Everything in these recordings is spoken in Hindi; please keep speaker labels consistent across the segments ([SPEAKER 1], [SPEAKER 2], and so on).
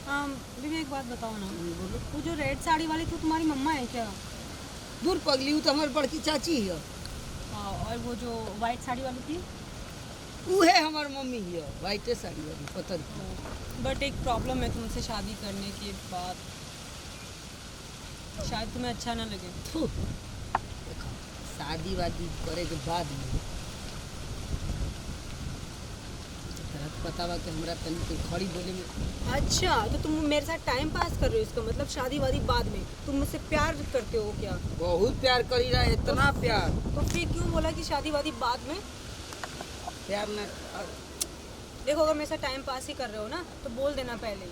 [SPEAKER 1] दीदी एक बात बताओ ना, बोलो। वो जो रेड साड़ी वाली थी तुम्हारी मम्मा है क्या?
[SPEAKER 2] दूर पगली हूँ तो हमारी बड़की चाची है।
[SPEAKER 1] हाँ, और वो जो वाइट साड़ी वाली थी
[SPEAKER 2] वो है हमारी मम्मी है, वाइटे साड़ी वाली पता नहीं।
[SPEAKER 1] बट एक प्रॉब्लम है तुमसे शादी करने के बाद, शायद तुम्हें अच्छा ना लगे।
[SPEAKER 2] देखो शादी वादी करे के बाद में पता बा कि हमरा तनी कोई खड़ी बोले में।
[SPEAKER 1] अच्छा, तो तुम मेरे साथ टाइम पास कर रहे हो, इसका मतलब शादी वादी बाद में। तुम मुझसे प्यार करते हो क्या?
[SPEAKER 2] बहुत प्यार करी रहा है, इतना प्यार।
[SPEAKER 1] तो फिर क्यों बोला कि शादी वादी बाद में?
[SPEAKER 2] प्यार न
[SPEAKER 1] देखो, अगर मेरे साथ टाइम पास ही कर रहे हो ना तो बोल देना पहले ही,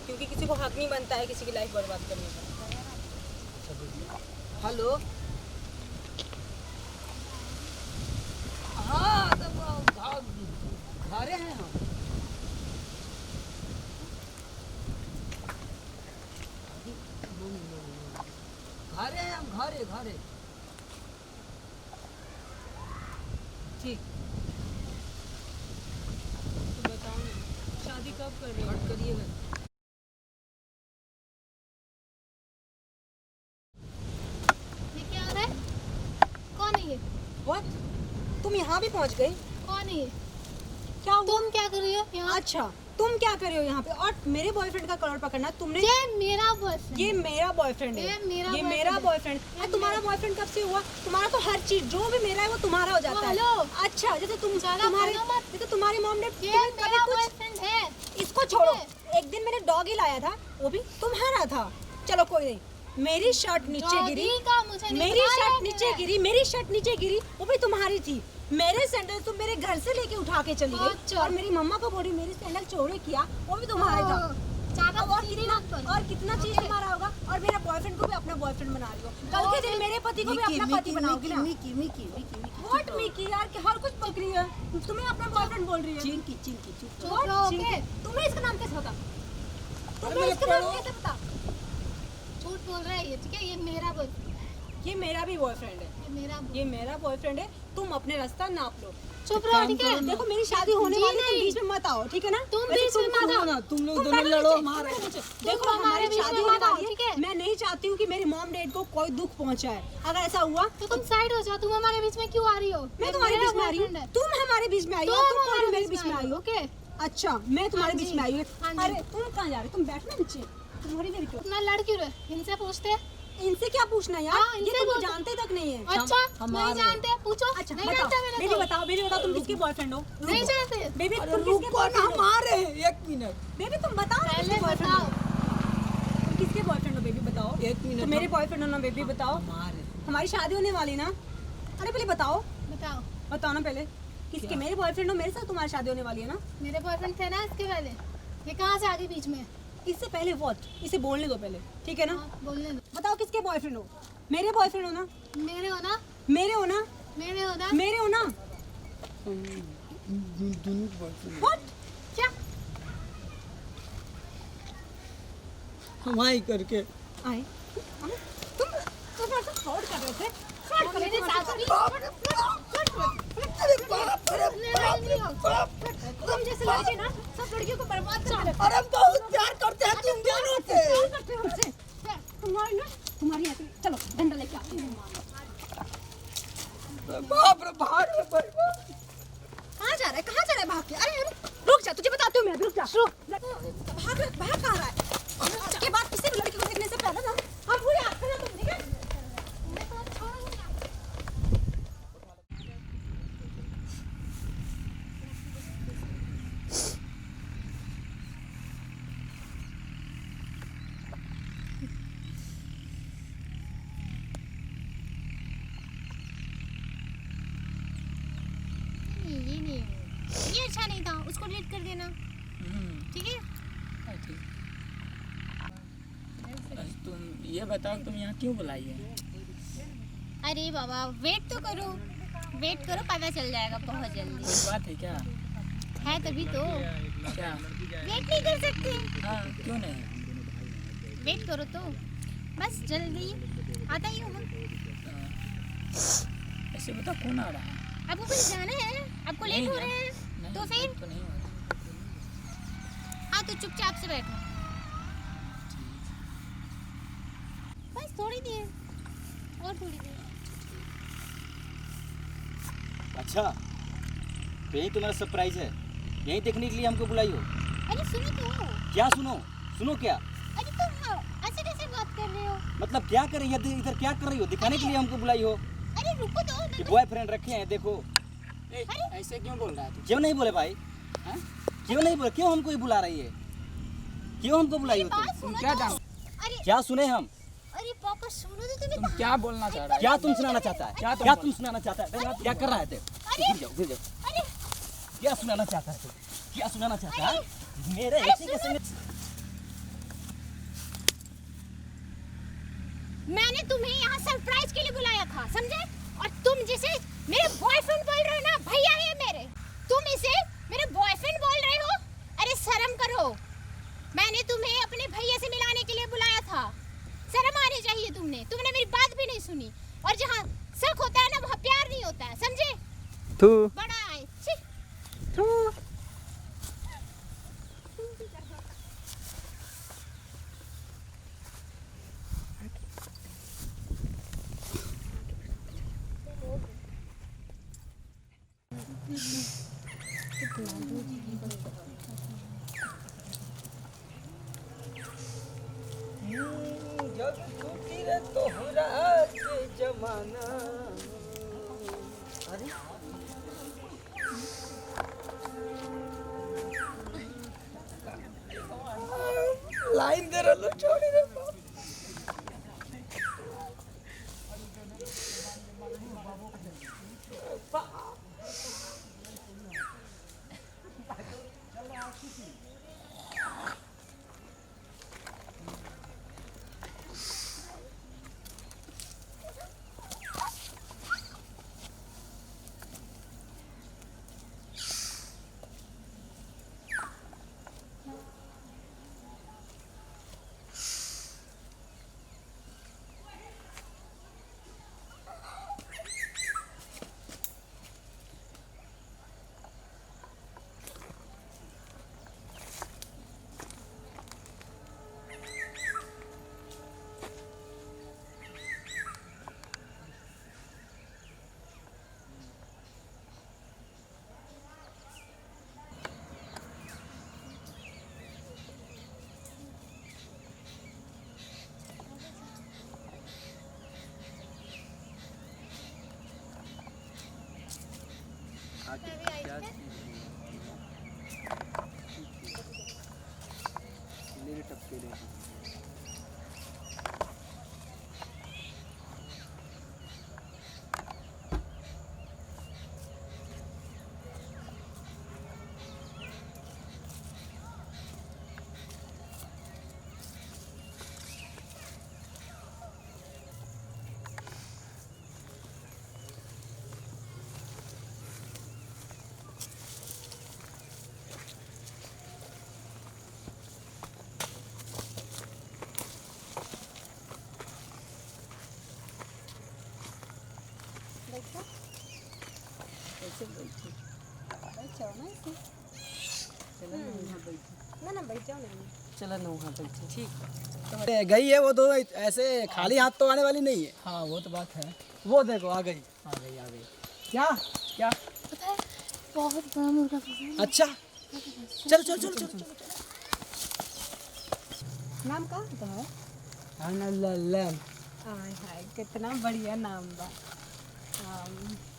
[SPEAKER 1] क्योंकि किसी को हक नहीं बनता है किसी की लाइफ बर्बाद करने का।
[SPEAKER 2] हेलो। हाँ तो घरे हैं हम। घरे हैं हम, घरे घरे।
[SPEAKER 1] ठीक, तो बताओ ना, शादी कब कर रहे हो?
[SPEAKER 2] कट करिएगा।
[SPEAKER 3] ये क्या हो रहा है? कौन है ये?
[SPEAKER 1] What? तुम यहाँ भी पहुँच गए?
[SPEAKER 3] कौन है ये?
[SPEAKER 1] क्या हुआ?
[SPEAKER 3] तुम क्या कर रही हो यहाँ?
[SPEAKER 1] अच्छा, तुम क्या कर रहे हो यहाँ पे? और मेरे बॉयफ्रेंड का कलर पकड़ना तुमने?
[SPEAKER 3] ये मेरा बॉयफ्रेंड।
[SPEAKER 1] ये मेरा बॉयफ्रेंड है।
[SPEAKER 3] ये मेरा
[SPEAKER 1] ये मेरा बॉयफ्रेंड है। तुम्हारा बॉयफ्रेंड कब से हुआ? तुम्हारा तो हर चीज जो भी मेरा है वो तुम्हारा हो जाता है।
[SPEAKER 3] हेलो।
[SPEAKER 1] अच्छा, जैसे
[SPEAKER 3] ज्यादा
[SPEAKER 1] तुम्हारे
[SPEAKER 3] बोलो मत।
[SPEAKER 1] जैसे तुम्हारी मॉम ने
[SPEAKER 3] ये
[SPEAKER 1] तुम्हें कभी
[SPEAKER 3] मेरा
[SPEAKER 1] कुछ,
[SPEAKER 3] बॉयफ्रेंड है।
[SPEAKER 1] इसको छोड़ो। एक दिन मैंने डॉगी लाया था, वो भी तुम्हारा था। चलो कोई नहीं, मेरी शर्ट नीचे गिरी,
[SPEAKER 3] डॉगी का मुझे नहीं
[SPEAKER 1] मेरी
[SPEAKER 3] पता
[SPEAKER 1] शर्ट
[SPEAKER 3] है
[SPEAKER 1] नीचे
[SPEAKER 3] मेरा।
[SPEAKER 1] गिरी, मेरी शर्ट नीचे गिरी, वो भी तुम्हारी थी। मेरे सैंडल तुम मेरे घर से लेके उठा के चली गई,
[SPEAKER 3] अच्छा।
[SPEAKER 1] और मेरी मम्मा को बोली मेरी सैंडल चोरी किया, वो भी तुम्हारा था।
[SPEAKER 3] ज्यादा
[SPEAKER 1] और कितना चीज तुम्हारा होगा। और मेरा बॉयफ्रेंड को भी अपना बॉयफ्रेंड बना रही हो, कल के दिन मेरे पति को भी अपना पति बनाओगी ना।
[SPEAKER 2] Mickey Mickey Mickey Mickey.
[SPEAKER 1] What Mickey यार, कि हर कुछ पकड़ी है, तुम्हें अपना बॉयफ्रेंड बोल रही है।
[SPEAKER 2] चिंकी चिंकी चुप।
[SPEAKER 3] चुप रहो, ओके?
[SPEAKER 1] तुम्हें इसका नाम कैसे पता? तुम्हें
[SPEAKER 2] मेरे
[SPEAKER 1] इसका नाम
[SPEAKER 2] पड़ो-
[SPEAKER 1] कैसे पता?
[SPEAKER 3] झूठ बोल रहा है ये, ठीक है? ये मेरा बॉयफ्रेंड है।
[SPEAKER 1] ये मेरा भी बॉयफ्रेंड है, ये मेरा बॉयफ्रेंड है। तुम अपने रास्ता नाप लो।
[SPEAKER 3] चुप रहो, ठीक है?
[SPEAKER 1] देखो मेरी शादी होने
[SPEAKER 3] जी
[SPEAKER 1] वाली है, तुम
[SPEAKER 3] नहीं।
[SPEAKER 1] बीच में मत आओ, ठीक है ना?
[SPEAKER 3] तुम
[SPEAKER 1] वैसे
[SPEAKER 3] बीच में मत आओ।
[SPEAKER 2] ना तुम लोग
[SPEAKER 1] तुम
[SPEAKER 2] दोनों
[SPEAKER 1] बैठो
[SPEAKER 2] लड़ो
[SPEAKER 1] नीचे,
[SPEAKER 2] हमारे।
[SPEAKER 1] बैठो नीचे।
[SPEAKER 3] तुम
[SPEAKER 1] देखो
[SPEAKER 3] हमारे
[SPEAKER 1] हमारी
[SPEAKER 3] बीच
[SPEAKER 1] शादी
[SPEAKER 3] में
[SPEAKER 1] होने
[SPEAKER 3] मत आओ,
[SPEAKER 1] वाली
[SPEAKER 3] ठीक
[SPEAKER 1] है,
[SPEAKER 3] है?
[SPEAKER 1] मैं नहीं चाहती हूँ कि मेरी मॉम डैड को कोई दुख पहुंचाए। अगर ऐसा हुआ
[SPEAKER 3] तो तुम साइड हो जाओ। तुम हमारे बीच में क्यों आ रही हो?
[SPEAKER 1] मैं तुम्हारे
[SPEAKER 3] मेरा
[SPEAKER 1] बीच में आ रही हूँ,
[SPEAKER 3] boyfriend है।
[SPEAKER 1] तुम हमारे बीच में आई हो,
[SPEAKER 3] तुम
[SPEAKER 1] तुम
[SPEAKER 3] हमारे
[SPEAKER 1] मेरे बीच में आई हो।
[SPEAKER 3] ओके?
[SPEAKER 1] अच्छा, मैं तुम्हारे
[SPEAKER 3] हाँ
[SPEAKER 1] बीच
[SPEAKER 3] जी,
[SPEAKER 1] में आई हूँ।
[SPEAKER 3] हाँ जी।
[SPEAKER 1] अरे तुम कहाँ जा रहे हो? तुम बैठना नीचे, तुम्हारी देर क्यों?
[SPEAKER 3] इतना लड़ क्यों रहे? इनसे पूछते।
[SPEAKER 1] इनसे क्या पूछना यार,
[SPEAKER 3] हाँ,
[SPEAKER 1] ये
[SPEAKER 3] इनसे
[SPEAKER 1] तुम
[SPEAKER 3] पूछो।
[SPEAKER 1] जानते तक नहीं है।
[SPEAKER 3] अच्छा,
[SPEAKER 2] हमारे-
[SPEAKER 3] नहीं जानते? पूछो।
[SPEAKER 1] अच्छा
[SPEAKER 3] नहीं
[SPEAKER 1] बताओ,
[SPEAKER 3] जानते मैंने
[SPEAKER 1] बेबी
[SPEAKER 3] तो।
[SPEAKER 1] बताओ, बेबी बताओ, तुम किसके बॉयफ्रेंड हो?
[SPEAKER 3] नहीं जानते?
[SPEAKER 1] बेबी
[SPEAKER 2] अरे
[SPEAKER 1] तुम किसके
[SPEAKER 2] रुको ना
[SPEAKER 1] बॉयफ्रेंड हो?
[SPEAKER 2] हमारे। एक मिनट
[SPEAKER 1] बेबी तुम बताओ ना,
[SPEAKER 3] पहले
[SPEAKER 1] किसके बॉयफ्रेंड हो?
[SPEAKER 3] बताओ।
[SPEAKER 1] तुम किसके बॉयफ्रेंड हो? बेबी बताओ।
[SPEAKER 2] एक मिनट
[SPEAKER 1] तो मेरे बॉयफ्रेंड हो ना बेबी, बताओ।
[SPEAKER 2] हमारे।
[SPEAKER 1] हमारी शादी होने वाली ना? अरे पहले बताओ,
[SPEAKER 3] बताओ।
[SPEAKER 1] बताओ ना पहले किसके?
[SPEAKER 2] क्या?
[SPEAKER 1] मेरे बॉयफ्रेंड हो, मेरे साथ तुम्हारी शादी होने वाली है ना?
[SPEAKER 3] मेरे बॉयफ्रेंड थे ना इसके पहले। ये कहाँ से आ गई बीच में?
[SPEAKER 1] इससे पहले व्हाट? इसे बोलने दो पहले, ठीक है ना?
[SPEAKER 3] हाँ, बोलने दो।
[SPEAKER 1] बताओ किसके बॉयफ्रेंड हो? मेरे बॉयफ्रेंड हो ना?
[SPEAKER 3] मेरे हो ना?
[SPEAKER 1] मेरे हो ना?
[SPEAKER 3] मेरे हो ना?
[SPEAKER 1] मेरे हो ना?
[SPEAKER 2] दोनों बॉयफ्रेंड
[SPEAKER 1] व्हाट?
[SPEAKER 3] क्या?
[SPEAKER 2] हमारी करके
[SPEAKER 1] आए तुम मेरे साथ फ्रॉड कर रहे थे, फ्रॉड कर रहे थे
[SPEAKER 3] मेरे साथ भी?
[SPEAKER 2] अरे बाप रे
[SPEAKER 1] तुम जैसे लड़के ना सब लड़कियों को बर्बाद कर रहे
[SPEAKER 2] अरे बहुत प्यार करते हैं तुम दोनों से।
[SPEAKER 1] करते हो मुझसे। तुम्हारी ना, तुम्हारी ऐसी, चलो डंडा लेके आती हूँ।
[SPEAKER 2] बाप रे भाग रे बर्बाद।
[SPEAKER 1] कहाँ जा रहा है? कहाँ जा रहा है भाग के? अरे अरे रुक जा, तुझे बताती हूँ मैं, रुक जा। भाग कहाँ रहा है? के बाद किसी भी लड़की को देखने से पहले ना हम पूरी आँख से ना तुम, ठीक है?
[SPEAKER 3] ये नहीं, ये अच्छा नहीं था। उसको डिलीट कर देना, ठीक है?
[SPEAKER 4] तुम ये बताओ तुम यहाँ क्यों बुलाई है?
[SPEAKER 3] अरे बाबा, वेट तो करो, वेट करो, पता चल जाएगा बहुत जल्दी।
[SPEAKER 4] कोई बात है क्या?
[SPEAKER 3] है तभी तो।
[SPEAKER 4] क्या?
[SPEAKER 3] वेट नहीं कर सकते?
[SPEAKER 4] हाँ क्यों नहीं?
[SPEAKER 3] वेट करो तो, बस जल्दी आता ही हूँ।
[SPEAKER 4] ऐसे बताओ कौन आ रहा है?
[SPEAKER 3] आपको कहीं जाना है? आपको लेट
[SPEAKER 4] नहीं
[SPEAKER 3] हो
[SPEAKER 4] जाना।
[SPEAKER 3] रहे हैं?
[SPEAKER 4] नहीं,
[SPEAKER 3] तो फिर
[SPEAKER 4] तो नहीं हो रहा।
[SPEAKER 3] आ जाओ तो चुपचाप से बैठो। बस थोड़ी देर और थोड़ी देर।
[SPEAKER 5] अच्छा तो यही तुम्हारा सरप्राइज है, यही देखने के लिए हमको बुलाई हो?
[SPEAKER 3] अरे सुनो तो।
[SPEAKER 5] क्या सुनो? सुनो क्या?
[SPEAKER 3] अरे तुम ऐसे कैसे बात कर रहे हो?
[SPEAKER 5] मतलब क्या कर रही है इधर, क्या कर रही हो? दिखाने के लिए हमको बुलाई हो
[SPEAKER 3] अरे रुको तो।
[SPEAKER 5] कि बॉयफ्रेंड रखे हैं देखो।
[SPEAKER 4] ए, ऐसे क्यों बोल रहा है तू?
[SPEAKER 5] क्यों नहीं बोले भाई?
[SPEAKER 4] हैं?
[SPEAKER 5] क्यों नहीं बोले? क्यों हमको ही बुला रही है? क्यों हमको बुलाई हो
[SPEAKER 3] बात
[SPEAKER 5] तुम?
[SPEAKER 3] सुनो
[SPEAKER 4] तुम क्या
[SPEAKER 3] तो।
[SPEAKER 4] जान
[SPEAKER 3] अरे
[SPEAKER 5] क्या सुने हम?
[SPEAKER 3] अरे पापा सुनो तो तुम्हें।
[SPEAKER 4] तुम क्या बोलना चाह रहा है?
[SPEAKER 5] क्या तुम सुनाना चाहता है?
[SPEAKER 4] क्या
[SPEAKER 5] क्या तुम सुनाना चाहता है? क्या कर रहा है?
[SPEAKER 3] अरे
[SPEAKER 5] गिर जाओ।
[SPEAKER 3] अरे
[SPEAKER 5] क्या सुनाना चाहता है तू? क्या सुनाना चाहता है? मेरे ऐसे कैसे
[SPEAKER 3] मैंने तुम्हें यहाँ सरप्राइज के लिए बुलाया था, समझे? और तुम जिसे मेरे बॉयफ्रेंड बोल रहे हो ना, भैया है मेरे, तुम इसे मेरे बॉयफ्रेंड बोल रहे हो? अरे शर्म करो। मैंने तुम्हें अपने भैया से मिलाने के लिए बुलाया था। शर्म आनी चाहिए तुमने मेरी बात भी नहीं सुनी। और जहाँ शक होता है ना वहाँ प्यार नहीं होता है, समझे?
[SPEAKER 5] तू
[SPEAKER 3] बड़ा है छी।
[SPEAKER 2] जब टूटी रे तोहरा के जमाना। अरे लाइन दे रहा छोड़ी रे बाप। कैसे बैठी?
[SPEAKER 1] बैठ जाओ ना ऐसे।
[SPEAKER 2] चलो ना वहाँ बैठी।
[SPEAKER 1] ना बैठ जाओ ना।
[SPEAKER 2] चलो ना वहाँ बैठी। ठीक।
[SPEAKER 6] गई है वो तो, ऐसे खाली हाथ तो आने वाली नहीं है।
[SPEAKER 4] हाँ वो तो बात है।
[SPEAKER 6] वो देखो आ गई।
[SPEAKER 4] आ गई।
[SPEAKER 6] क्या क्या?
[SPEAKER 3] पता है बहुत बड़ा मुर्गा फंसा है।
[SPEAKER 6] अच्छा चल चल चल चल।
[SPEAKER 1] नाम का होता है?
[SPEAKER 2] लैम।
[SPEAKER 1] हाय हाय कितना बढ़िया नाम बा।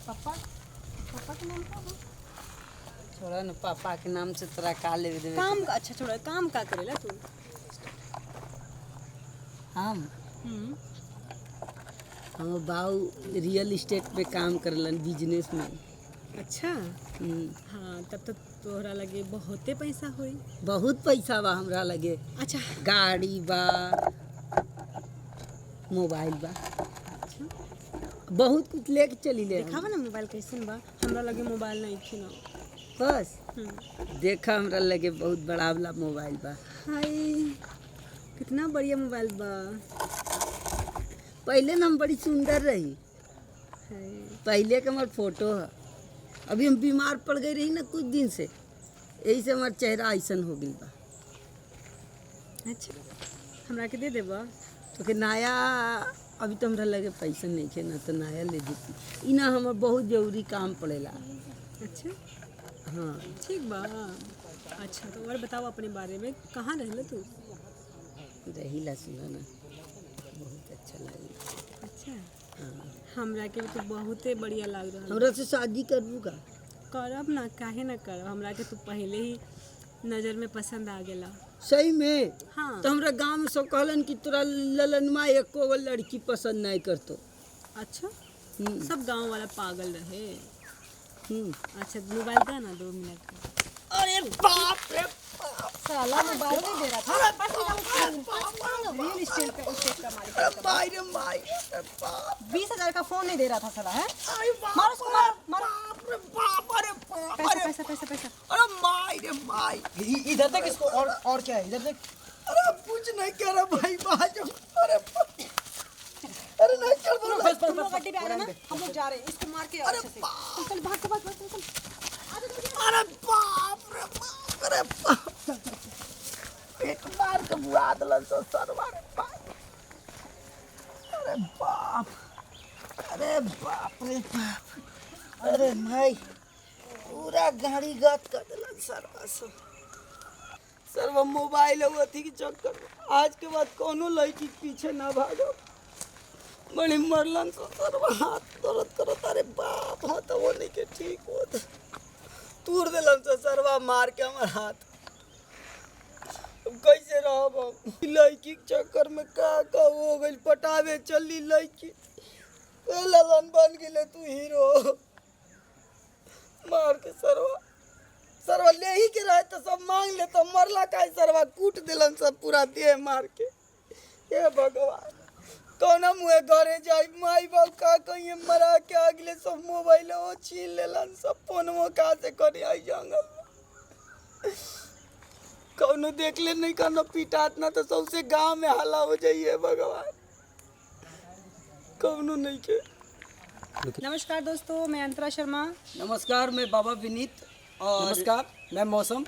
[SPEAKER 1] पापा के नाम का बा?
[SPEAKER 2] छोड़ा ना, पापा के नाम से तोरा का ले देवे।
[SPEAKER 1] काम का? अच्छा छोड़ा, काम का करेला तू?
[SPEAKER 2] हम
[SPEAKER 1] हम्म।
[SPEAKER 2] बाऊ रियल इस्टेट पे काम करलन, बिजनेस में।
[SPEAKER 1] अच्छा हाँ, तब तो तोहरा लगे बहुते पैसा होई।
[SPEAKER 2] बहुत पैसा बा हमरा लगे।
[SPEAKER 1] अच्छा
[SPEAKER 2] गाड़ी बा, मोबाइल बा, बहुत कुछ लेके चली ले।
[SPEAKER 1] दिखावा ना मोबाइल कैसन बा। हमरा लगे मोबाइल नहीं थी ना।
[SPEAKER 2] बस देखा, हमरा लगे बहुत बड़ा वाला मोबाइल बा।
[SPEAKER 1] हाय कितना बढ़िया मोबाइल बा।
[SPEAKER 2] पहले ना हम बड़ी सुंदर रही,
[SPEAKER 1] हाय
[SPEAKER 2] पहले का हमार फोटो है। अभी हम बीमार पड़ गई रही ना कुछ दिन से, यही से हमारा चेहरा ऐसन हो गई बा।
[SPEAKER 1] अच्छा हमरा के दे देबा?
[SPEAKER 2] तो के नया अभी तो हमरा लगे पैसा नहीं खे ना तो नया ले देती। ई ना हमर बहुत जरूरी काम पड़ेला।
[SPEAKER 1] अच्छा
[SPEAKER 2] हाँ
[SPEAKER 1] ठीक बा। अच्छा तो और बताओ अपने बारे में, कहाँ रहले तू?
[SPEAKER 2] रहीला सुना ना बहुत अच्छा लगे।
[SPEAKER 1] अच्छा हमरा के तो बहुते बढ़िया लग रहा।
[SPEAKER 2] हमरा से शादी करबू का?
[SPEAKER 1] करब ना, काहे ना करब। हमरा के तू पहले ही नज़र में पसंद आ गेला।
[SPEAKER 2] सही में?
[SPEAKER 1] हाँ
[SPEAKER 2] तो हमरा गांव में सब कहलन कि तोरा ललनमा एको गो लड़की पसंद नहीं करतो।
[SPEAKER 1] अच्छा सब गांव वाला पागल रहे।
[SPEAKER 2] हम्म।
[SPEAKER 1] अच्छा मोबाइल दे ना 2 मिनट का।
[SPEAKER 2] अरे बाप रे
[SPEAKER 1] साला मोबाइल नहीं दे रहा था। रियल एस्टेट का मालिक है।
[SPEAKER 2] भाई रे भाई, अरे बाप
[SPEAKER 1] 20,000 का फोन नहीं दे रहा था साला है।
[SPEAKER 2] अरे बाप,
[SPEAKER 1] मारो उसको, मारो मारो।
[SPEAKER 2] बाप रे बाप, अरे बाप,
[SPEAKER 1] पैसा
[SPEAKER 2] अरे
[SPEAKER 1] पैसा पैसा पैसा।
[SPEAKER 2] अरे भाई रे भाई,
[SPEAKER 6] इधर देख इसको, और क्या है इधर देख।
[SPEAKER 2] अरे कुछ नहीं कर रहा भाई बाजू। अरे अरे नहीं चल बोलो।
[SPEAKER 1] तुम लोग गड्डी पे आ रहे ना, हम लोग जा रहे हैं। इसको मार के
[SPEAKER 2] अरे
[SPEAKER 1] अच्छे से। चल चल भाग के भाग भाग चल।
[SPEAKER 2] अरे बाप रे बाप, अरे बाप, एक मार के बुआ दलन तो सरवा रे बाप। अरे बाप, अरे बाप रे बाप, अरे भाई पूरा गाड़ी गत कर दलन सरवा से। सरवा मोबाइल हुआ थी कि चक्कर में आज के बाद कोनो लड़की के पीछे ना भागो। बड़ी मरलन से सरवा हाथ दर्द करत। अरे बाप, हाँ तो वो नहीं के ठीक होता। तूर दिलन से सरवा मार के हमार हाथ। अब कैसे रहब हम? लड़की के चक्कर में का हो गई, पटावे चली लड़की। ललन बन गेले तू हीरो। मार के सरवा, सरवा ले ही के रहे तो सब मांग ले तो मरला का सरवा कूट दिलन सब पूरा देह मार के। हे भगवान, कौना मुँह घरे जाई, माई बाप का कहीं मरा के आगले सब मोबाइल वो छीन लेलन सब। फोनवो कहाँ से करी आई जंगल में। कौनो देख ले नहीं, कौनो पीटात ना तो सबसे गांव में हल्ला हो जाइए। भगवान कौनो नहीं के।
[SPEAKER 1] नमस्कार दोस्तों, मैं अंतरा शर्मा।
[SPEAKER 2] नमस्कार, मैं बाबा विनीत। और
[SPEAKER 6] नमस्कार, मैं मौसम।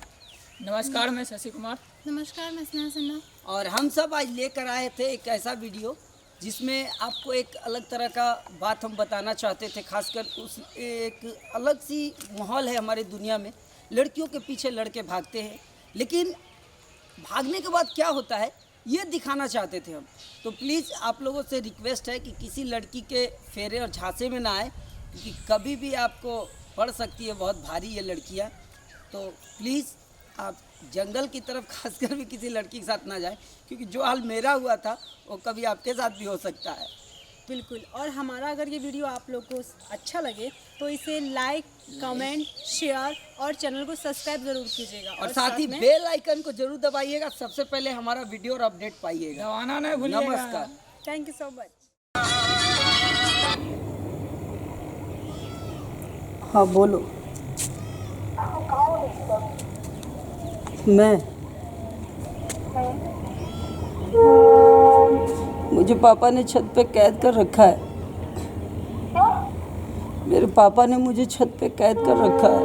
[SPEAKER 4] नमस्कार, मैं शशि कुमार।
[SPEAKER 3] नमस्कार, मैं स्नेहा सिन्हा।
[SPEAKER 2] और हम सब आज लेकर आए थे एक ऐसा वीडियो जिसमें आपको एक अलग तरह का बात हम बताना चाहते थे। खासकर उस एक अलग सी माहौल है हमारी दुनिया में। लड़कियों के पीछे लड़के भागते हैं, लेकिन भागने के बाद क्या होता है ये दिखाना चाहते थे हम। तो प्लीज़ आप लोगों से रिक्वेस्ट है कि किसी लड़की के फेरे और झांसे में ना आए, क्योंकि कभी भी आपको पड़ सकती है बहुत भारी ये लड़कियाँ। तो प्लीज़ आप जंगल की तरफ खासकर भी किसी लड़की के साथ ना जाएं, क्योंकि जो हाल मेरा हुआ था वो कभी आपके साथ भी हो सकता है।
[SPEAKER 1] बिल्कुल। और हमारा अगर ये वीडियो आप लोग को अच्छा लगे तो इसे लाइक, कमेंट, शेयर और चैनल को सब्सक्राइब ज़रूर कीजिएगा।
[SPEAKER 2] और साथ ही बेल आइकन को जरूर दबाइएगा, सबसे पहले हमारा वीडियो और अपडेट पाइएगा।
[SPEAKER 4] दबाना नहीं भूलिएगा।
[SPEAKER 2] नमस्कार।
[SPEAKER 1] Thank you so much.
[SPEAKER 2] हाँ बोलो। मैं मुझे पापा ने छत पे कैद कर रखा है। मेरे पापा ने मुझे छत पे कैद कर रखा है।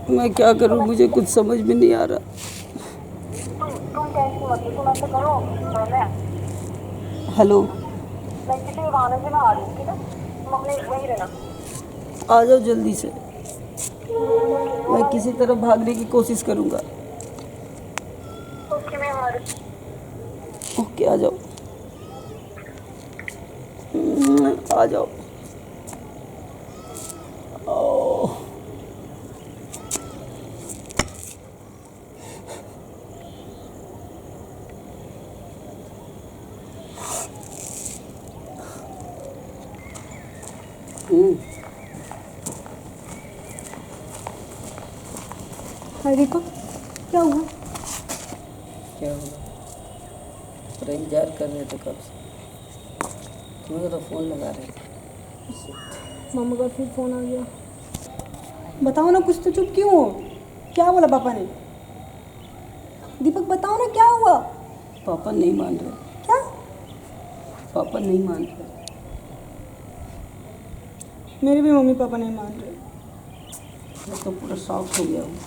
[SPEAKER 2] मैं क्या करूं, मुझे कुछ समझ में नहीं आ रहा। हेलो, आ जाओ जल्दी से। मैं किसी तरह भागने की कोशिश करूंगा। ओके, आ जाओ, आ जाओ। ओह,
[SPEAKER 1] देखो क्या हुआ।
[SPEAKER 2] क्या होगा? पर इंतजार कर रहे थे कब से। तुम्हें तो फ़ोन लगा रहे थे।
[SPEAKER 1] मम्मा का फिर फ़ोन आ गया। बताओ ना, कुछ तो चुप क्यों हो? क्या बोला पापा ने? दीपक बताओ ना क्या हुआ?
[SPEAKER 2] पापा नहीं मान रहे।
[SPEAKER 1] क्या?
[SPEAKER 2] पापा नहीं मान रहे।
[SPEAKER 1] मेरे भी मम्मी पापा नहीं मान रहे।
[SPEAKER 7] मैं तो पूरा शॉक हो गया हूँ।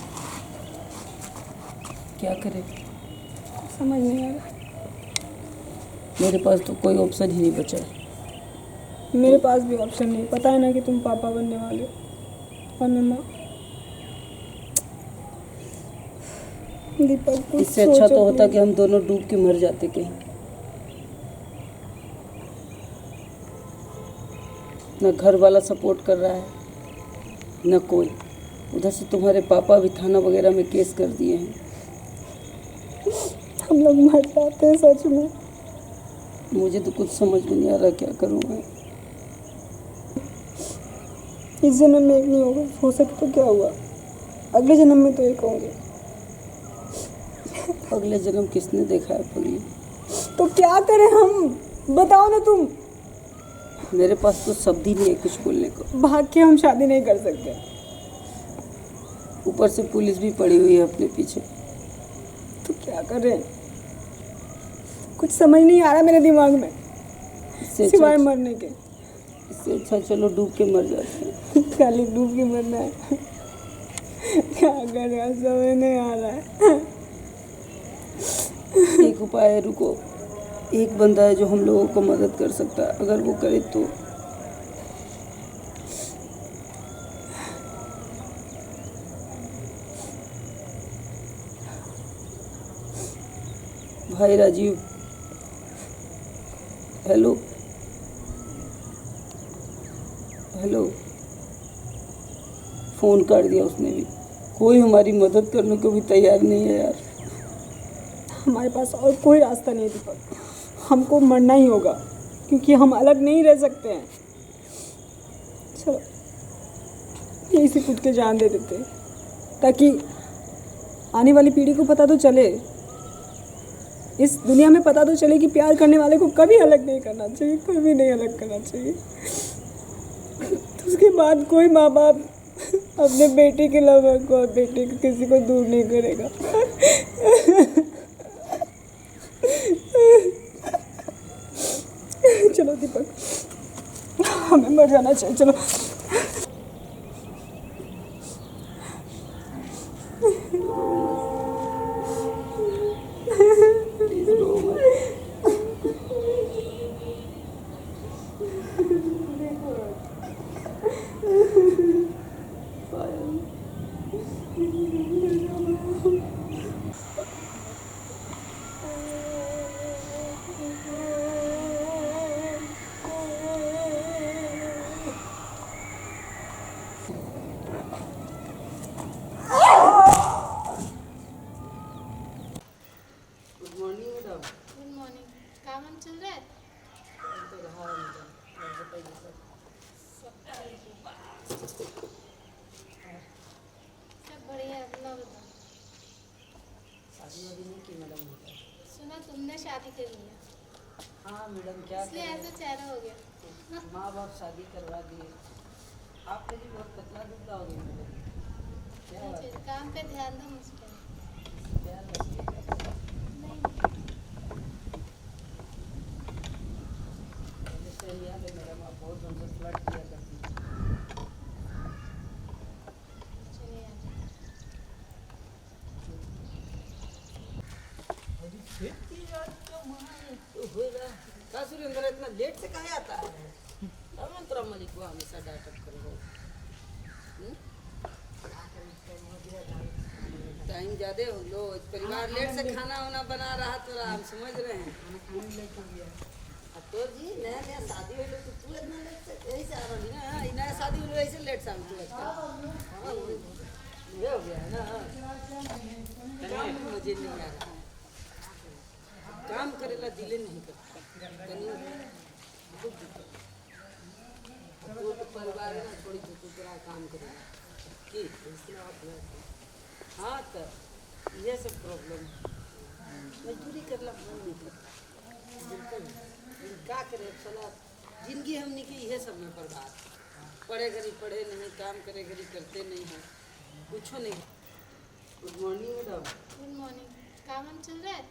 [SPEAKER 7] क्या करें
[SPEAKER 1] समझ नहीं आ रहा।
[SPEAKER 7] मेरे पास तो कोई ऑप्शन ही नहीं बचा है।
[SPEAKER 1] मेरे पास भी ऑप्शन नहीं, पता है ना कि तुम पापा बनने वाले हो। और मम्मा, दीपक कुछ
[SPEAKER 7] इससे अच्छा
[SPEAKER 1] सोचो
[SPEAKER 7] तो होता
[SPEAKER 1] please।
[SPEAKER 7] कि हम दोनों डूब के मर जाते कहीं। न घर वाला सपोर्ट कर रहा है न कोई। उधर से तुम्हारे पापा भी थाना वगैरह में केस कर दिए हैं।
[SPEAKER 1] हम लोग मर जाते हैं सच में।
[SPEAKER 7] मुझे तो कुछ समझ में नहीं आ रहा क्या करूँ मैं।
[SPEAKER 1] इस जन्म में एक नहीं होगा, हो सके तो क्या हुआ, अगले जन्म में तो एक होंगे।
[SPEAKER 7] अगले जन्म किसने देखा है पगली?
[SPEAKER 1] तो क्या करें हम, बताओ ना तुम।
[SPEAKER 7] मेरे पास तो शब्द ही नहीं है कुछ बोलने को।
[SPEAKER 1] भाग के हम शादी नहीं कर सकते।
[SPEAKER 7] ऊपर से पुलिस भी पड़ी हुई है अपने पीछे।
[SPEAKER 1] तो क्या करें, कुछ समझ नहीं आ रहा मेरे दिमाग में सिवाय मरने के।
[SPEAKER 7] इससे अच्छा चलो डूब के मर जाते हैं।
[SPEAKER 1] खाली डूब के मरना है। क्या करें समझ नहीं आ रहा है।
[SPEAKER 7] एक उपाय है, रुको। एक बंदा है जो हम लोगों को मदद कर सकता है, अगर वो करे तो। भाई राजीव, हेलो हेलो। फ़ोन काट दिया उसने भी। कोई हमारी मदद करने को भी तैयार नहीं है यार।
[SPEAKER 1] हमारे पास और कोई रास्ता नहीं दीपक, हमको मरना ही होगा क्योंकि हम अलग नहीं रह सकते हैं। चलो यहीं से कूद के जान दे देते हैं, ताकि आने वाली पीढ़ी को पता तो चले, इस दुनिया में पता तो चले कि प्यार करने वाले को कभी अलग नहीं करना चाहिए, कभी नहीं अलग करना चाहिए। तो उसके बाद कोई माँ बाप अपने बेटे के लवर को और बेटे को किसी को दूर नहीं करेगा। चलो दीपक, हमें मर जाना चाहिए, चलो।
[SPEAKER 7] Good morning madam.
[SPEAKER 3] Good morning. काम हम चल रहा है?
[SPEAKER 7] तो रहा है मैडम, और बताइए सर।
[SPEAKER 3] सब बढ़िया है, अपना बताओ।
[SPEAKER 7] शादी वादी नहीं की मैडम?
[SPEAKER 3] सुना तुमने शादी कर लिया,
[SPEAKER 7] हाँ मैडम, क्या
[SPEAKER 3] इसलिए
[SPEAKER 7] करें,
[SPEAKER 3] ऐसा चेहरा हो गया।
[SPEAKER 7] माँ बाप शादी करवा दिए। आप मेरी बहुत पतला दुबला हो गई मैडम। क्या बात है?
[SPEAKER 3] काम पे ध्यान दो मुझ पर।
[SPEAKER 7] ध्यान रखिएगा।
[SPEAKER 3] नहीं
[SPEAKER 7] मुझे सही याद है मैडम, आप बहुत हमसे फ्लर्ट किया करती थी।
[SPEAKER 3] चलिए
[SPEAKER 7] का सुरेंद्र इतना लेट से कहाँ आता है? तोरा मलिक को हमेशा डांटअप करो। टाइम ज़्यादा हो लो, परिवार लेट से खाना वाना बना रहा तो हम समझ रहे हैं। अब तो जी नया नया शादी हो तो तू इतना लेट से यही से आ रही ना, नया शादी हो ऐसे लेट से हम तू ये हो गया है ना। काम में मुझे नहीं आ रहा, काम करेला दिले नहीं करता। तो परिवार है ना, थोड़ी दूसरा काम करेगा कि हाँ, तो ये सब प्रॉब्लम मजदूरी करला मन नहीं करता बिल्कुल। क्या करे चला, जिंदगी हमने की यह सब में बर्बाद। पढ़े घड़ी पढ़े नहीं, काम करे घड़ी करते नहीं हैं, कुछ नहीं। Good morning madam.
[SPEAKER 3] Good morning. काम हम चल रहा है?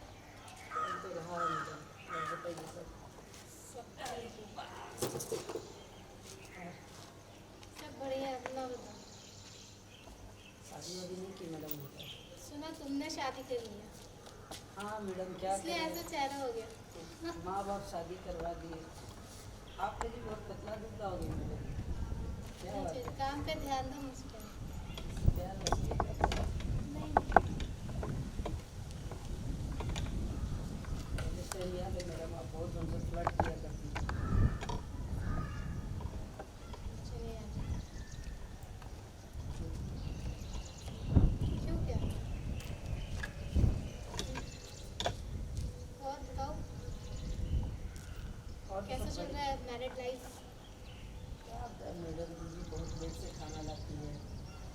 [SPEAKER 7] तो रहा है मैडम, और बताइए सर।
[SPEAKER 3] सब बढ़िया है, अपना बताओ। सुना तुमने शादी कर लिया,
[SPEAKER 7] हाँ मैडम क्या
[SPEAKER 3] इसलिए
[SPEAKER 7] करें,
[SPEAKER 3] ऐसा चेहरा हो गया।
[SPEAKER 7] माँ बाप शादी करवा दिए। आप मेरी बहुत पतला दुबला हो गई मैडम। क्या बात है?
[SPEAKER 3] काम पे ध्यान दो मुझ पर।
[SPEAKER 7] ध्यान रखिएगा।
[SPEAKER 3] नहीं
[SPEAKER 7] मुझे सही याद है मैडम, आप बहुत हमसे फ्लर्ट किया करती थी।
[SPEAKER 3] चलिए आ जाओ। क्यों क्या? और बताओ
[SPEAKER 7] और
[SPEAKER 3] कैसा
[SPEAKER 7] सब
[SPEAKER 3] चल रहा है मैरिड लाइफ?
[SPEAKER 7] क्या बताएं मैडम, दीदी बहुत लेट से खाना लाती है,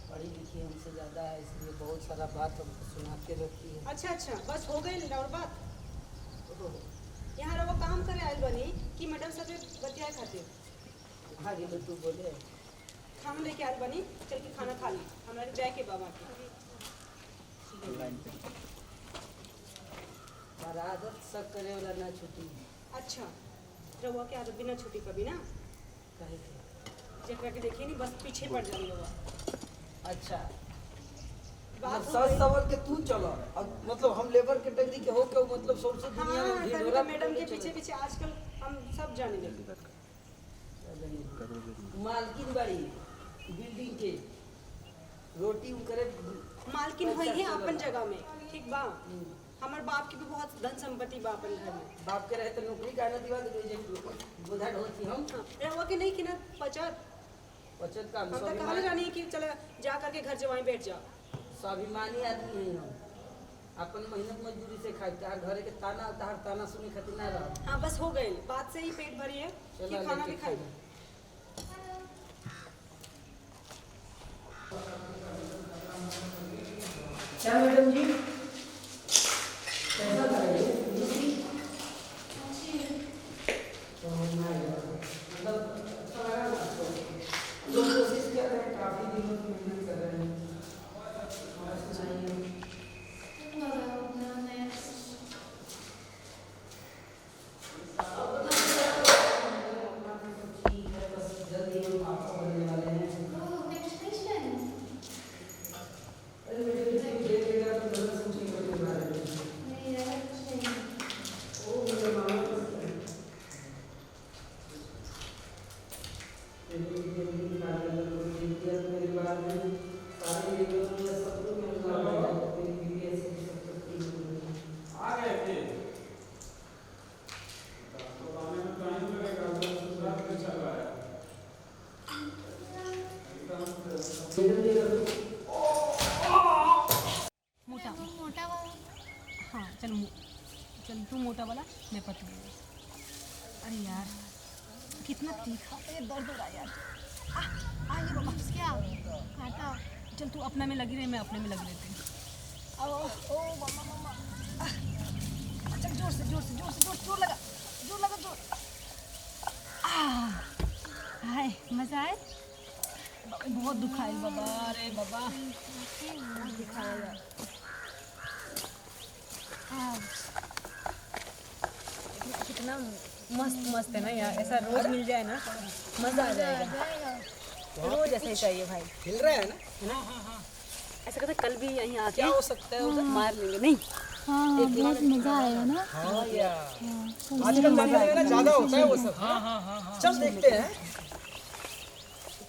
[SPEAKER 7] पढ़ी लिखी हमसे ज़्यादा है, इसलिए बहुत सारा बात हमको सुना के रखती है।
[SPEAKER 1] अच्छा अच्छा, बस हो गई और बात।
[SPEAKER 7] ओहो,
[SPEAKER 1] यहाँ रहो काम करे आयल बनी कि मैडम सब बतिया खातिर
[SPEAKER 7] आगे तो तू बोले।
[SPEAKER 1] खाना लेके आयल बनी, चल के खाना खा ली हमारे जाए के बाबा के।
[SPEAKER 7] हमारा आदत सब करे वाला ना छुट्टी।
[SPEAKER 1] अच्छा, रहुआ के आदत बिना छुट्टी कभी ना,
[SPEAKER 7] कहे थे।
[SPEAKER 1] जकरा के देखिए नहीं बस पीछे पड़ जानी रहुआ।
[SPEAKER 7] अच्छा,
[SPEAKER 1] बात हो
[SPEAKER 7] सच
[SPEAKER 1] गई।
[SPEAKER 7] सवाल के तू चलो, अब मतलब हम लेबर कैटेगरी के हो के मतलब सबसे दुनिया में
[SPEAKER 1] हाँ,
[SPEAKER 7] ढिढोरा
[SPEAKER 1] मैडम के
[SPEAKER 7] पकड़
[SPEAKER 1] पीछे पीछे आजकल हम सब जाने लगे।
[SPEAKER 7] चले। मालकिन बाड़ी बिल्डिंग के रोटी करे
[SPEAKER 1] मालकिन हुई है अपन जगह में, ठीक बा। हमारे बाप की भी बहुत धन संपत्ति बा अपन घर में।
[SPEAKER 7] बाप के रहे तो नौकरी का ना दिवा दे बुधा ढोती हम
[SPEAKER 1] हाँ, रहुआ के नहीं कि ना पचत,
[SPEAKER 7] बचत का
[SPEAKER 1] हम तो कहा जानी है कि चलो जा करके घर जवाई बैठ जाओ।
[SPEAKER 7] स्वाभिमानी आदमी है हम, अपन मेहनत मजदूरी से खाए, तार घरे के ताना तार ताना सुने खातिर ना रह।
[SPEAKER 1] हाँ बस हो गए, बात से ही पेट भरी है कि खाना भी खाई।
[SPEAKER 7] क्या मैडम जी कैसा था ये? तो मतलब अच्छा लगा ना आपको? जो कोशिश कर रहे हैं, काफी दिनों से मेहनत कर रहे हैं। और सुनाइए। ठीक है, बस जल्दी हम आपको बनने वाले हैं। अरे मैडम जी देखिएगा तो गलत सोचेंगे अपने बारे में। ओ मेरे मामा मेरे बारे में सारे सब लोग आ गए थे।
[SPEAKER 1] मोटा
[SPEAKER 3] मोटा वाला।
[SPEAKER 1] हाँ चल चल तू मोटा वाला, मैं पतली वाली। अरे यार कितना तीखा है, दर्द हो रहा है यार। आइए बाबा,
[SPEAKER 3] क्या काटा?
[SPEAKER 1] चल तू अपना में लगी रही, मैं अपने में लगी रहती हूँ। ओ मम्मा मम्मा, चल जोर से जोर से जोर से जोर जोर लगा, जोर लगा जोर। हाय मजा आए? बाबा बहुत दुखाए बाबा, अरे बाबा बहुत दुखाया यार। कितना मस्त मस्त है ना यार, ऐसा रोज मिल जाए ना मजा आ जाएगा। रोज ऐसा ही चाहिए भाई,
[SPEAKER 6] हिल रहा है ना?
[SPEAKER 1] ऐसा कहते कल भी यहीं आके
[SPEAKER 6] क्या हो सकता है उधर?
[SPEAKER 1] मार लेंगे नहीं।
[SPEAKER 3] हाँ बहुत मजा आएगा ना।
[SPEAKER 6] हाँ यार, आजकल मजा है ना, ज्यादा होता है वो सब। हाँ, चल देखते हैं।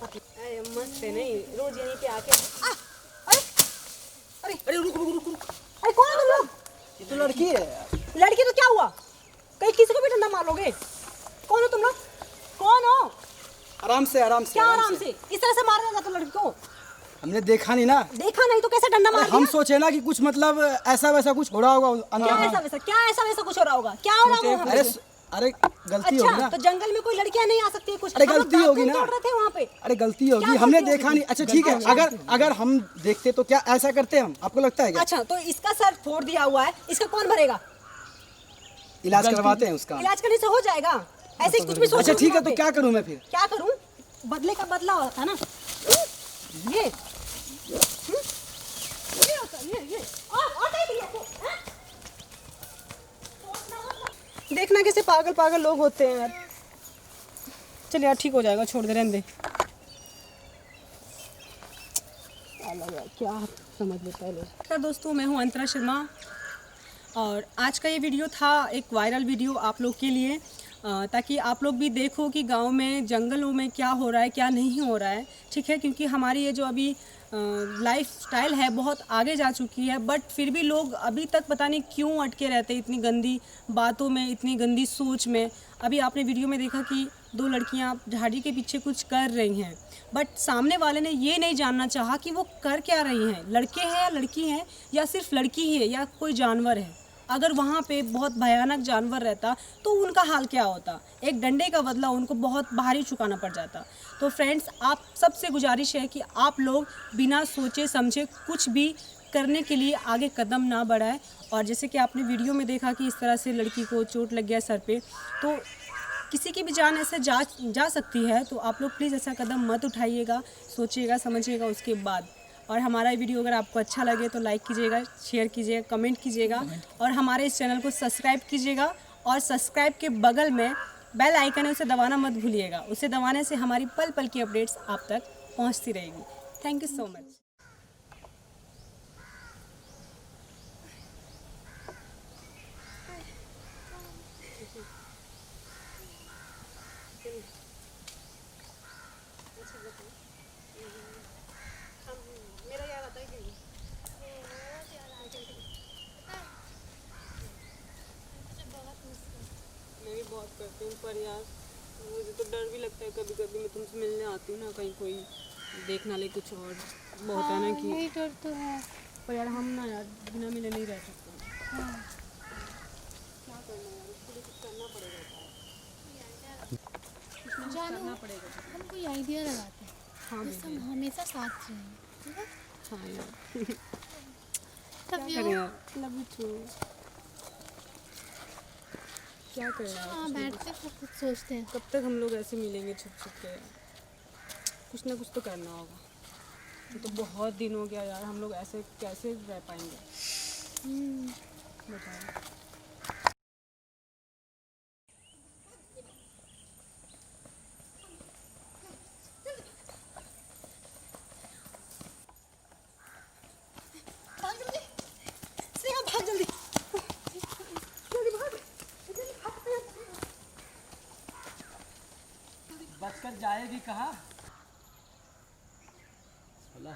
[SPEAKER 1] अरे मस्त है नहीं, रोज यहीं पे आके।
[SPEAKER 6] अरे रुक रुक रुक रुक,
[SPEAKER 1] अरे कौन हो तुम लोग?
[SPEAKER 6] ये तो लड़की है यार।
[SPEAKER 1] लड़की तो क्या हुआ, कहीं किसी को भी डंडा मार लोगे? कौन हो तुम लोग, कौन हो?
[SPEAKER 6] आराम से आराम से
[SPEAKER 1] क्या आराम से इस तरह से मारना जाता लड़की को?
[SPEAKER 6] हमने देखा नहीं ना,
[SPEAKER 1] देखा नहीं तो कैसे डंडा मार
[SPEAKER 6] हम
[SPEAKER 1] दिया?
[SPEAKER 6] सोचे ना कि कुछ मतलब ऐसा वैसा कुछ हो रहा होगा
[SPEAKER 1] क्या ऐसा वैसा, क्या ऐसा वैसा कुछ हो रहा होगा? क्या हो रहा होगा?
[SPEAKER 6] अरे अरे गलती होगी
[SPEAKER 1] अच्छा
[SPEAKER 6] ना।
[SPEAKER 1] तो जंगल में कोई लड़कियां नहीं आ सकती है कुछ?
[SPEAKER 6] अरे
[SPEAKER 1] हम लोग
[SPEAKER 6] गलती होगी
[SPEAKER 1] दातून
[SPEAKER 6] ना।
[SPEAKER 1] तोड़ रहे थे वहाँ पे।
[SPEAKER 6] अरे गलती होगी,
[SPEAKER 1] क्या
[SPEAKER 6] हमने
[SPEAKER 1] गलती
[SPEAKER 6] देखा
[SPEAKER 1] होगी?
[SPEAKER 6] नहीं। अच्छा ठीक है, अगर हम देखते तो क्या ऐसा करते हम? आपको लगता है क्या?
[SPEAKER 1] अच्छा तो इसका सर फोड़ दिया हुआ है, इसका कौन भरेगा?
[SPEAKER 6] इलाज करवाते हैं उसका।
[SPEAKER 1] इलाज करने से हो जाएगा, ऐसे ही कुछ भी सोच।
[SPEAKER 6] अच्छा ठीक है, तो क्या करूं मैं फिर?
[SPEAKER 1] क्या करूं? बदले का बदला होता है ना ये। ये होता है, ये और कहीं भी आपको, हैं? देखना कैसे पागल पागल लोग होते हैं यार। चल यार ठीक हो जाएगा, छोड़ दे, रहने दे। क्या लगा, क्या समझ में पहले।
[SPEAKER 8] नमस्कार दोस्तों, मैं हूं अंतरा शर्मा और आज का ये वीडियो था एक वायरल वीडियो आप लोग के लिए, ताकि आप लोग भी देखो कि गांव में जंगलों में क्या हो रहा है क्या नहीं हो रहा है। ठीक है, क्योंकि हमारी ये जो अभी लाइफ स्टाइल है बहुत आगे जा चुकी है, बट फिर भी लोग अभी तक पता नहीं क्यों अटके रहते हैं इतनी गंदी बातों में, इतनी गंदी सोच में। अभी आपने वीडियो में देखा कि 2 लड़कियां झाड़ी के पीछे कुछ कर रही हैं, बट सामने वाले ने ये नहीं जानना चाहा कि वो कर क्या रही हैं, लड़के हैं या लड़की हैं, या सिर्फ लड़की ही है या कोई जानवर है। अगर वहाँ पे बहुत भयानक जानवर रहता तो उनका हाल क्या होता, एक डंडे का बदला उनको बहुत भारी चुकाना पड़ जाता। तो फ्रेंड्स, आप सबसे गुजारिश है कि आप लोग बिना सोचे समझे कुछ भी करने के लिए आगे कदम ना बढ़ाएं। और जैसे कि आपने वीडियो में देखा कि इस तरह से लड़की को चोट लग गया सर पे, तो किसी की भी जान ऐसे जा सकती है। तो आप लोग प्लीज़ ऐसा कदम मत उठाइएगा, सोचिएगा समझिएगा उसके बाद। और हमारा वीडियो अगर आपको अच्छा लगे तो लाइक कीजिएगा, शेयर कीजिएगा, कमेंट कीजिएगा और हमारे इस चैनल को सब्सक्राइब कीजिएगा। और सब्सक्राइब के बगल में बेल आइकन है, उसे दबाना मत भूलिएगा। उसे दबाने से हमारी पल पल की अपडेट्स आप तक पहुंचती रहेगी। Thank you so much.
[SPEAKER 1] मैं भी बहुत करती हूँ, पर यार मुझे तो डर भी लगता है कभी कभी। मैं तुमसे मिलने आती हूँ ना, कहीं कोई देख ना ले कुछ और, बहुत है ना कि
[SPEAKER 3] नहीं डर तो है।
[SPEAKER 1] पर यार हम ना यार बिना मिले नहीं रह सकते।
[SPEAKER 3] हाँ।
[SPEAKER 1] क्या करना यार, उसके लिए कुछ करना पड़ेगा।
[SPEAKER 3] जानो,
[SPEAKER 1] करना पड़ेगा।
[SPEAKER 3] हम कोई आइडिया लगाते हैं।
[SPEAKER 1] हाँ
[SPEAKER 3] बस हम हमेशा साथ रहें, ठीक है?
[SPEAKER 1] हाँ यार,
[SPEAKER 3] तब
[SPEAKER 1] क्या करें यार, लव यू टू। क्या करें यार,
[SPEAKER 3] हाँ, बैठते हैं कुछ सोचते हैं।
[SPEAKER 1] कब तक हम लोग ऐसे मिलेंगे छुप छुप के यार? कुछ ना कुछ तो करना होगा। ये तो बहुत दिन हो गया यार, हम लोग ऐसे कैसे रह पाएंगे बताओ।
[SPEAKER 2] बचकर जाएगी कहाँ? बोला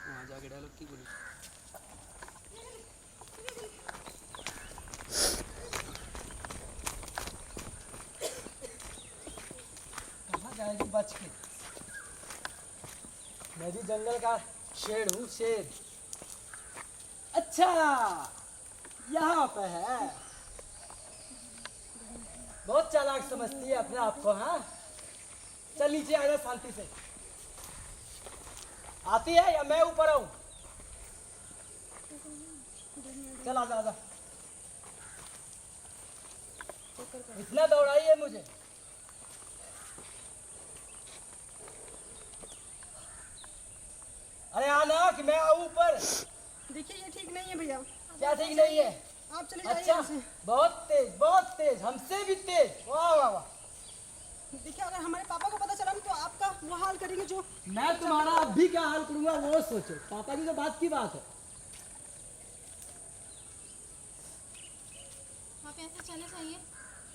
[SPEAKER 2] वहाँ जाके डायलॉग की बोली। कहाँ जाएगी बच के? मैं भी जंगल का शेर हूँ, शेर। अच्छा, यहाँ पे है। बहुत चालाक समझती है अपने आप को। हाँ, चल नीचे आ जा शांति से। आती है या मैं ऊपर आऊं? चल आजा आजा। इतना दौड़ाई है मुझे। अरे आना कि मैं आऊं ऊपर।
[SPEAKER 1] देखिए ये ठीक नहीं है भैया,
[SPEAKER 2] क्या ठीक नहीं है?
[SPEAKER 1] आप चले जाइए
[SPEAKER 2] अच्छा,
[SPEAKER 1] यहाँ से।
[SPEAKER 2] बहुत तेज, हमसे भी तेज। वाह वाह वाह।
[SPEAKER 1] देखिए अगर हमारे पापा को पता चला ना तो आपका वो हाल करेंगे जो।
[SPEAKER 2] मैं तुम्हारा अब भी क्या हाल करूंगा वो सोचो। पापा की तो बात की बात है।
[SPEAKER 3] आप ऐसे चले जाइए,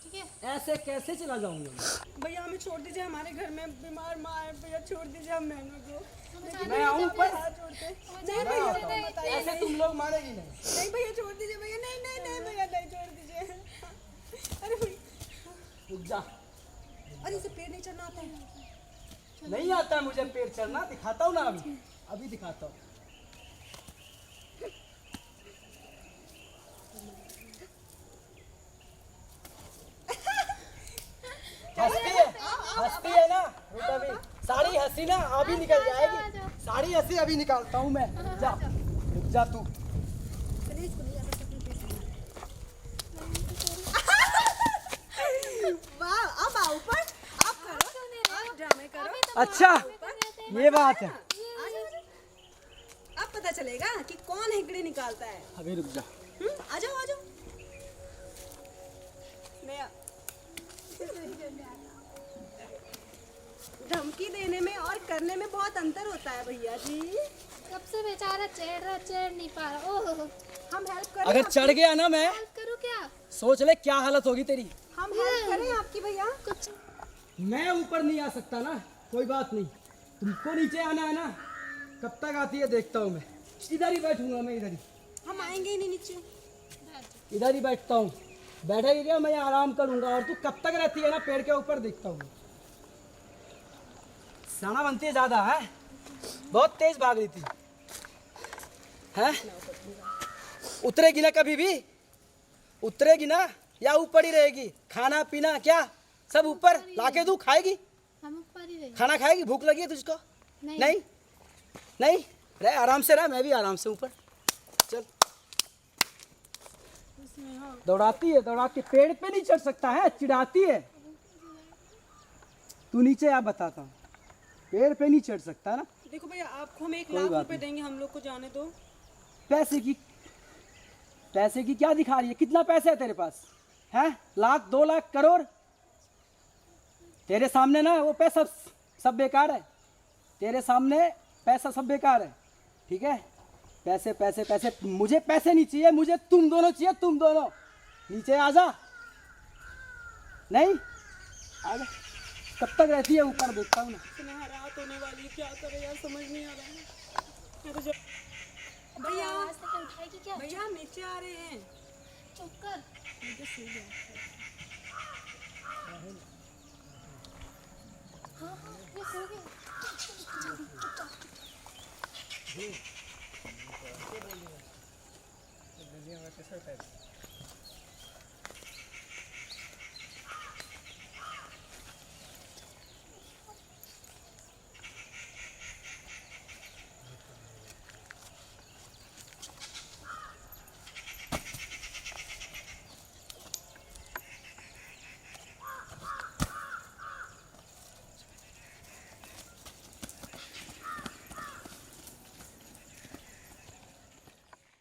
[SPEAKER 3] ठीक है?
[SPEAKER 2] ऐसे कैसे चला जाऊंगा?
[SPEAKER 1] भैया हमें छोड़ दीजिए, हमारे घर में बीमार माँ है। भैया छोड़ दीजिए हम बहनों को।
[SPEAKER 2] मैं आऊं पर?
[SPEAKER 1] हाथ जोड़ते।
[SPEAKER 2] मैं आता हूं। ऐसे तुम लोग मारेगी नहीं।
[SPEAKER 1] नहीं भैया छोड़ दीजिए भैया, नहीं नहीं नहीं भैया नहीं, छोड़ दीजिए। अरे भैया,
[SPEAKER 2] रुक जा।
[SPEAKER 1] अरे इसे पेड़ नहीं चढ़ना आता है।
[SPEAKER 2] नहीं आता मुझे पेड़ चढ़ना। दिखाता हूँ ना, अभी दिखाता हूँ। हंसती है।
[SPEAKER 6] ऐसी ना अभी निकल जाएगी साड़ी, ऐसे अभी निकालता हूँ मैं। जा रुक जा तू।
[SPEAKER 8] वाह, अब आओ ऊपर, अब करो, अब ड्रामे करो।
[SPEAKER 6] अच्छा ये बात है।
[SPEAKER 8] अब पता चलेगा कि कौन हिकड़ी निकालता है।
[SPEAKER 6] अभी रुक जा।
[SPEAKER 8] आ जाओ, आ जाओ। धमकी देने में और करने में बहुत अंतर होता है भैया जी।
[SPEAKER 3] कब से बेचारा चढ़ नहीं पा रहा। ओह
[SPEAKER 8] हम हेल्प करें,
[SPEAKER 6] अगर चढ़ गया ना मैं,
[SPEAKER 3] करूँ क्या?
[SPEAKER 6] सोच ले क्या हालत होगी तेरी।
[SPEAKER 8] हम हेल्प करें आपकी भैया।
[SPEAKER 3] कुछ
[SPEAKER 6] मैं ऊपर नहीं आ सकता ना, कोई बात नहीं, तुमको नीचे आना है ना, कब तक आती है देखता हूँ मैं। इधर ही बैठूंगा मैं, इधर ही,
[SPEAKER 8] हम आएंगे ही नहीं नीचे।
[SPEAKER 6] इधर ही बैठता हूँ। बैठा ही क्या, मैं आराम करूंगा और तू कब तक रहती है ना पेड़ के ऊपर, देखता हूँ। साना बनती है ज्यादा है, बहुत तेज भाग रही थी है। उतरेगी ना कभी भी, उतरेगी ना या ऊपर ही रहेगी? खाना पीना क्या सब ऊपर लाके दूं, खाएगी?
[SPEAKER 3] हम ऊपर ही रहे।
[SPEAKER 6] खाना खाएगी? भूख लगी है तुझको?
[SPEAKER 3] नहीं।
[SPEAKER 6] नहीं नहीं, रह आराम से, रह, मैं भी आराम से ऊपर। चल, दौड़ाती है, दौड़ाती, पेड़ पे नहीं चढ़ सकता है, चिढ़ाती है। तू नीचे आ, बताता हूँ, पेड़ पे नहीं चढ़ सकता ना।
[SPEAKER 8] देखो भैया, आपको हम 1
[SPEAKER 6] कोई
[SPEAKER 8] लाख
[SPEAKER 6] बात
[SPEAKER 8] रुपए
[SPEAKER 6] नहीं।
[SPEAKER 8] देंगे, हम लोग को जाने दो।
[SPEAKER 6] पैसे की क्या दिखा रही है? कितना पैसा है तेरे पास? है 1 लाख 2 लाख करोड़? तेरे सामने ना वो पैसा सब बेकार है, तेरे सामने पैसा सब बेकार है, ठीक है? पैसे पैसे पैसे, मुझे पैसे नहीं चाहिए, मुझे तुम दोनों चाहिए, तुम दोनों। नीचे आ जा। नहीं आ जा, कब तक रहती है ऊपर, देखता हूँ ना।
[SPEAKER 8] इतना रात होने वाली है, क्या करे यार, समझ नहीं आ रहा है। भैया,
[SPEAKER 3] आज तक उठाएगी क्या?
[SPEAKER 8] भैया हम नीचे आ रहे हैं।
[SPEAKER 3] चुप कर। हाँ हाँ, ये सो गए।